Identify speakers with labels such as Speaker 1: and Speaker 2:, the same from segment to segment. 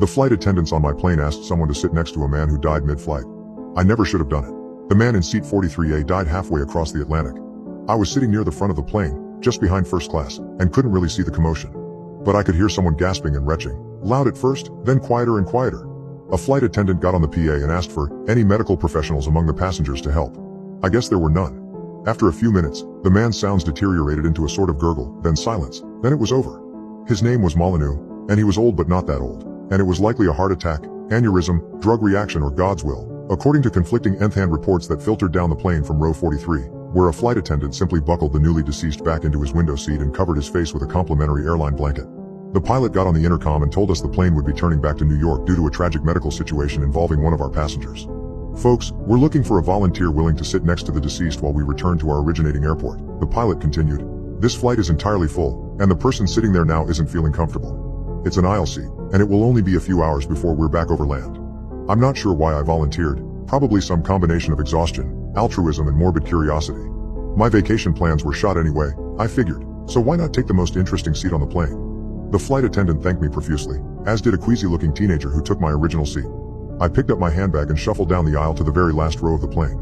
Speaker 1: The flight attendants on my plane asked someone to sit next to a man who died mid-flight. I never should have done it. The man in seat 43A died halfway across the Atlantic. I was sitting near the front of the plane, just behind first class, and couldn't really see the commotion. But I could hear someone gasping and retching, loud at first, then quieter and quieter. A flight attendant got on the PA and asked for any medical professionals among the passengers to help. I guess there were none. After a few minutes, the man's sounds deteriorated into a sort of gurgle, then silence, then it was over. His name was Molyneux, and he was old but not that old, and it was likely a heart attack, aneurysm, drug reaction or God's will, according to conflicting nth-hand reports that filtered down the plane from row 43, where a flight attendant simply buckled the newly deceased back into his window seat and covered his face with a complimentary airline blanket. The pilot got on the intercom and told us the plane would be turning back to New York due to a tragic medical situation involving one of our passengers. Folks, we're looking for a volunteer willing to sit next to the deceased while we return to our originating airport, the pilot continued. This flight is entirely full, and the person sitting there now isn't feeling comfortable. It's an aisle seat, and it will only be a few hours before we're back over land. I'm not sure why I volunteered, probably some combination of exhaustion, altruism and morbid curiosity. My vacation plans were shot anyway, I figured, so why not take the most interesting seat on the plane? The flight attendant thanked me profusely, as did a queasy-looking teenager who took my original seat. I picked up my handbag and shuffled down the aisle to the very last row of the plane.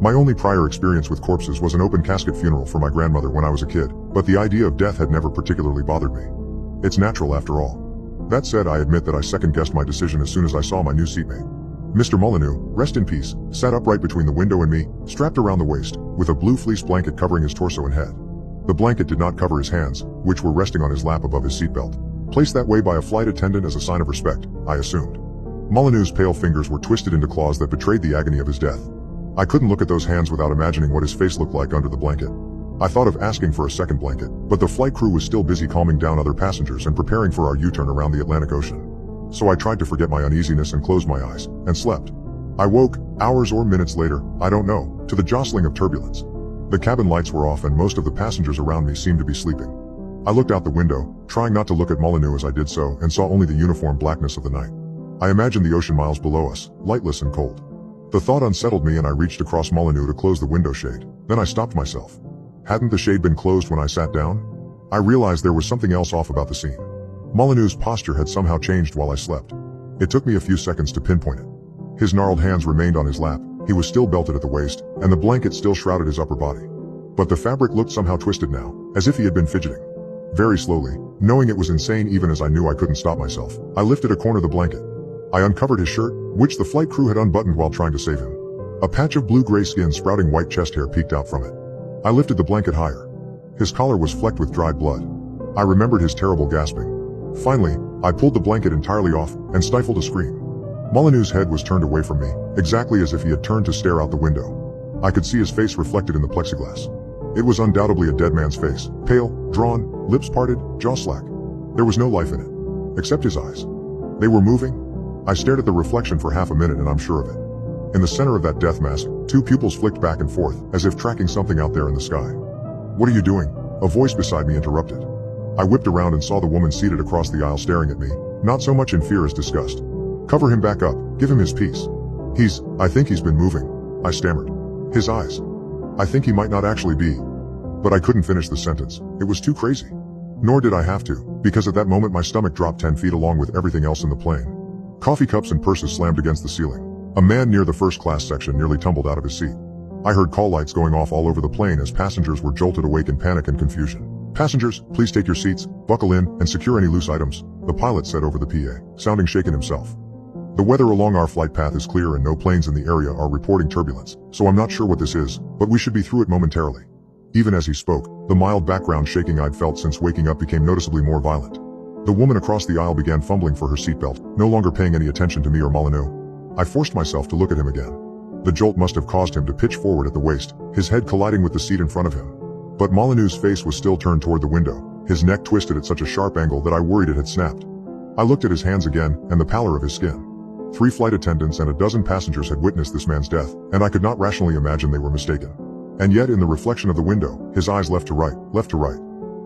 Speaker 1: My only prior experience with corpses was an open casket funeral for my grandmother when I was a kid, but the idea of death had never particularly bothered me. It's natural after all. That said, I admit that I second-guessed my decision as soon as I saw my new seatmate. Mr. Molyneux, rest in peace, sat upright between the window and me, strapped around the waist, with a blue fleece blanket covering his torso and head. The blanket did not cover his hands, which were resting on his lap above his seatbelt. Placed that way by a flight attendant as a sign of respect, I assumed. Molyneux's pale fingers were twisted into claws that betrayed the agony of his death. I couldn't look at those hands without imagining what his face looked like under the blanket. I thought of asking for a second blanket, but the flight crew was still busy calming down other passengers and preparing for our U-turn around the Atlantic Ocean. So I tried to forget my uneasiness and closed my eyes, and slept. I woke, hours or minutes later, I don't know, to the jostling of turbulence. The cabin lights were off and most of the passengers around me seemed to be sleeping. I looked out the window, trying not to look at Molyneux as I did so, and saw only the uniform blackness of the night. I imagined the ocean miles below us, lightless and cold. The thought unsettled me and I reached across Molyneux to close the window shade. Then I stopped myself. Hadn't the shade been closed when I sat down? I realized there was something else off about the scene. Molyneux's posture had somehow changed while I slept. It took me a few seconds to pinpoint it. His gnarled hands remained on his lap, he was still belted at the waist, and the blanket still shrouded his upper body. But the fabric looked somehow twisted now, as if he had been fidgeting. Very slowly, knowing it was insane even as I knew I couldn't stop myself, I lifted a corner of the blanket. I uncovered his shirt, which the flight crew had unbuttoned while trying to save him. A patch of blue-gray skin sprouting white chest hair peeked out from it. I lifted the blanket higher. His collar was flecked with dried blood. I remembered his terrible gasping. Finally, I pulled the blanket entirely off and stifled a scream. Molyneux's head was turned away from me, exactly as if he had turned to stare out the window. I could see his face reflected in the plexiglass. It was undoubtedly a dead man's face, pale, drawn, lips parted, jaw slack. There was no life in it. Except his eyes. They were moving. I stared at the reflection for half a minute and I'm sure of it. In the center of that death mask, two pupils flicked back and forth, as if tracking something out there in the sky. "What are you doing?" A voice beside me interrupted. I whipped around and saw the woman seated across the aisle staring at me, not so much in fear as disgust. "Cover him back up, give him his peace." I think he's been moving," I stammered. "His eyes. I think he might not actually be." But I couldn't finish the sentence, it was too crazy. Nor did I have to, because at that moment my stomach dropped 10 feet along with everything else in the plane. Coffee cups and purses slammed against the ceiling. A man near the first class section nearly tumbled out of his seat. I heard call lights going off all over the plane as passengers were jolted awake in panic and confusion. "Passengers, please take your seats, buckle in, and secure any loose items," the pilot said over the PA, sounding shaken himself. "The weather along our flight path is clear and no planes in the area are reporting turbulence, so I'm not sure what this is, but we should be through it momentarily." Even as he spoke, the mild background shaking I'd felt since waking up became noticeably more violent. The woman across the aisle began fumbling for her seatbelt, no longer paying any attention to me or Molyneux. I forced myself to look at him again. The jolt must have caused him to pitch forward at the waist, his head colliding with the seat in front of him. But Molyneux's face was still turned toward the window, his neck twisted at such a sharp angle that I worried it had snapped. I looked at his hands again, and the pallor of his skin. 3 flight attendants and a dozen passengers had witnessed this man's death, and I could not rationally imagine they were mistaken. And yet in the reflection of the window, his eyes left to right, left to right.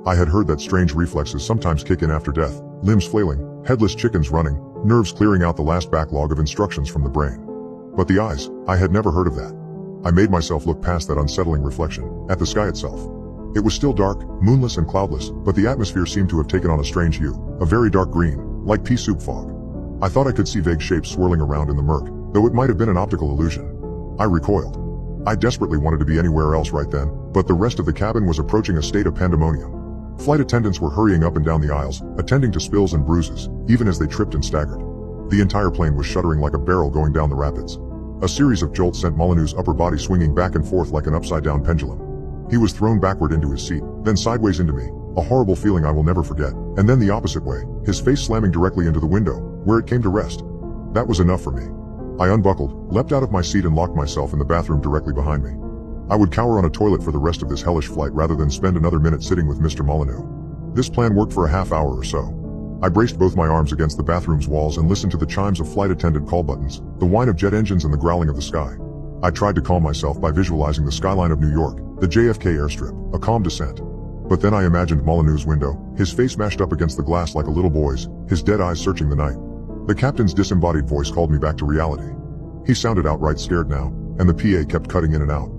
Speaker 1: I had heard that strange reflexes sometimes kick in after death, limbs flailing, headless chickens running, nerves clearing out the last backlog of instructions from the brain. But the eyes, I had never heard of that. I made myself look past that unsettling reflection, at the sky itself. It was still dark, moonless and cloudless, but the atmosphere seemed to have taken on a strange hue, a very dark green, like pea soup fog. I thought I could see vague shapes swirling around in the murk, though it might have been an optical illusion. I recoiled. I desperately wanted to be anywhere else right then, but the rest of the cabin was approaching a state of pandemonium. Flight attendants were hurrying up and down the aisles, attending to spills and bruises, even as they tripped and staggered. The entire plane was shuddering like a barrel going down the rapids. A series of jolts sent Molyneux's upper body swinging back and forth like an upside-down pendulum. He was thrown backward into his seat, then sideways into me, a horrible feeling I will never forget, and then the opposite way, his face slamming directly into the window, where it came to rest. That was enough for me. I unbuckled, leapt out of my seat and locked myself in the bathroom directly behind me. I would cower on a toilet for the rest of this hellish flight rather than spend another minute sitting with Mr. Molyneux. This plan worked for a half hour or so. I braced both my arms against the bathroom's walls and listened to the chimes of flight attendant call buttons, the whine of jet engines and the growling of the sky. I tried to calm myself by visualizing the skyline of New York, the JFK airstrip, a calm descent. But then I imagined Molyneux's window, his face mashed up against the glass like a little boy's, his dead eyes searching the night. The captain's disembodied voice called me back to reality. He sounded outright scared now, and the PA kept cutting in and out.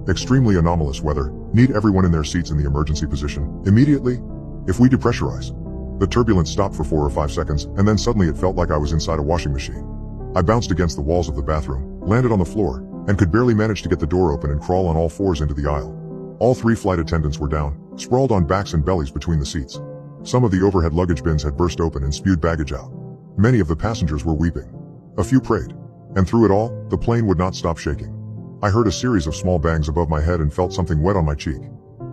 Speaker 1: Extremely anomalous weather. Need everyone in their seats in the emergency position, immediately. If we depressurize. The turbulence stopped for 4 or 5 seconds, and then suddenly it felt like I was inside a washing machine. I bounced against the walls of the bathroom, landed on the floor, and could barely manage to get the door open and crawl on all fours into the aisle. All 3 flight attendants were down, sprawled on backs and bellies between the seats. Some of the overhead luggage bins had burst open and spewed baggage out. Many of the passengers were weeping. A few prayed. And through it all, the plane would not stop shaking. I heard a series of small bangs above my head and felt something wet on my cheek.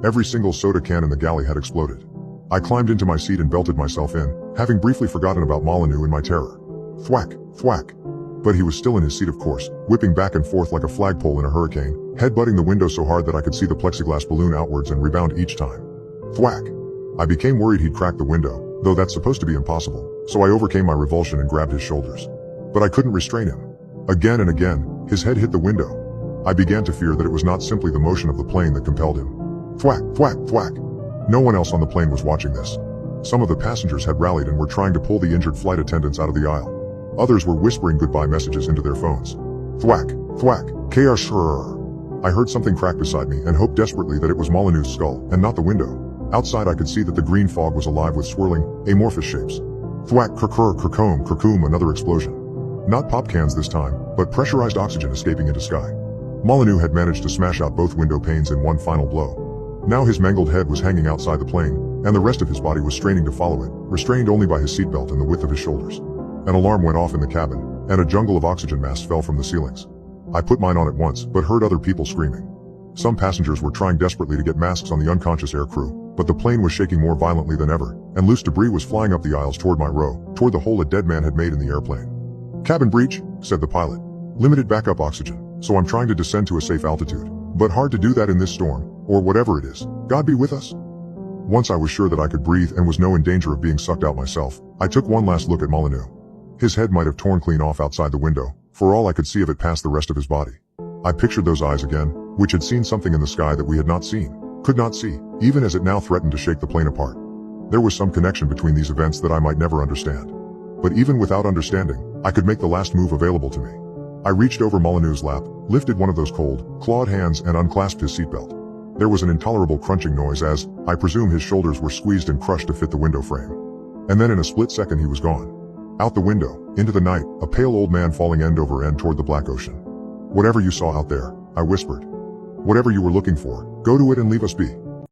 Speaker 1: Every single soda can in the galley had exploded. I climbed into my seat and belted myself in, having briefly forgotten about Molyneux in my terror. Thwack, thwack. But he was still in his seat, of course, whipping back and forth like a flagpole in a hurricane, headbutting the window so hard that I could see the plexiglass balloon outwards and rebound each time. Thwack. I became worried he'd crack the window, though that's supposed to be impossible, so I overcame my revulsion and grabbed his shoulders. But I couldn't restrain him. Again and again, his head hit the window. I began to fear that it was not simply the motion of the plane that compelled him. Thwack, thwack, thwack. No one else on the plane was watching this. Some of the passengers had rallied and were trying to pull the injured flight attendants out of the aisle. Others were whispering goodbye messages into their phones. Thwack, thwack, I heard something crack beside me and hoped desperately that it was Molyneux's skull and not the window. Outside I could see that the green fog was alive with swirling, amorphous shapes. Thwack, kerkur, kerkoom, kerkoom, another explosion. Not pop cans this time, but pressurized oxygen escaping into sky. Molyneux had managed to smash out both window panes in one final blow. Now his mangled head was hanging outside the plane, and the rest of his body was straining to follow it, restrained only by his seatbelt and the width of his shoulders. An alarm went off in the cabin, and a jungle of oxygen masks fell from the ceilings. I put mine on at once, but heard other people screaming. Some passengers were trying desperately to get masks on the unconscious air crew, but the plane was shaking more violently than ever, and loose debris was flying up the aisles toward my row, toward the hole a dead man had made in the airplane. "Cabin breach," said the pilot. "Limited backup oxygen, so I'm trying to descend to a safe altitude. But hard to do that in this storm, or whatever it is. God be with us." Once I was sure that I could breathe and was no in danger of being sucked out myself, I took one last look at Molyneux. His head might have torn clean off outside the window, for all I could see of it past the rest of his body. I pictured those eyes again, which had seen something in the sky that we had not seen, could not see, even as it now threatened to shake the plane apart. There was some connection between these events that I might never understand. But even without understanding, I could make the last move available to me. I reached over Molyneux's lap, lifted one of those cold, clawed hands and unclasped his seatbelt. There was an intolerable crunching noise as, I presume, his shoulders were squeezed and crushed to fit the window frame. And then in a split second he was gone. Out the window, into the night, a pale old man falling end over end toward the black ocean. "Whatever you saw out there," I whispered. "Whatever you were looking for, go to it and leave us be."